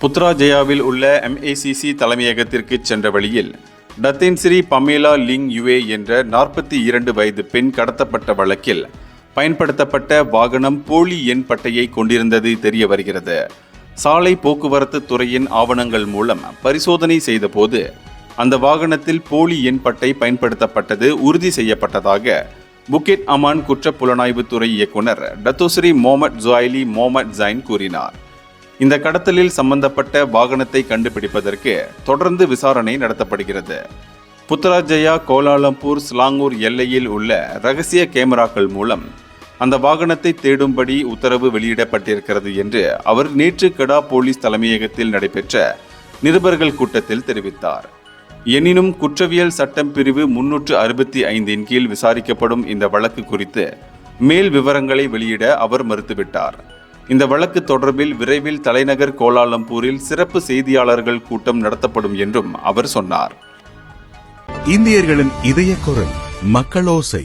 புத்ராஜயாவில் உள்ள MACC தலைமையகத்திற்கு சென்ற வழியில் டத்தின் ஸ்ரீ பமேலா லிங் யுவே என்ற 42 வயது பெண் கடத்தப்பட்ட வழக்கில் பயன்படுத்தப்பட்ட வாகனம் போலி எண் பட்டையை கொண்டிருந்தது தெரிய வருகிறது. சாலை போக்குவரத்து துறையின் ஆவணங்கள் மூலம் பரிசோதனை செய்தபோது அந்த வாகனத்தில் போலி எண் பட்டை பயன்படுத்தப்பட்டது உறுதி செய்யப்பட்டதாக புக்கிட் அமான் குற்றப் புலனாய்வுத்துறை இயக்குனர் டத்தோஸ்ரீ மொஹமட் ஜுவைலி மொஹமட் ஜைன் கூறினார். இந்த கடத்தலில் சம்பந்தப்பட்ட வாகனத்தை கண்டுபிடிப்பதற்கு தொடர்ந்து விசாரணை நடத்தப்படுகிறது. புத்ராஜயா கோலாலம்பூர் ஸ்லாங்கூர் எல்லையில் உள்ள ரகசிய கேமராக்கள் மூலம் அந்த வாகனத்தை தேடும்படி உத்தரவு வெளியிடப்பட்டிருக்கிறது என்று அவர் நேற்று கடா போலீஸ் தலைமையகத்தில் நடைபெற்ற நிருபர்கள் கூட்டத்தில் தெரிவித்தார். எனினும் குற்றவியல் சட்டம் பிரிவு 365 கீழ் விசாரிக்கப்படும் இந்த வழக்கு குறித்து மேல் விவரங்களை வெளியிட அவர் மறுத்துவிட்டார். இந்த வழக்கு தொடர்பில் விரைவில் தலைநகர் கோலாலம்பூரில் சிறப்பு செய்தியாளர்கள் கூட்டம் நடத்தப்படும் என்றும் அவர் சொன்னார். இந்தியர்களின் இதய குரல் மக்களோசை.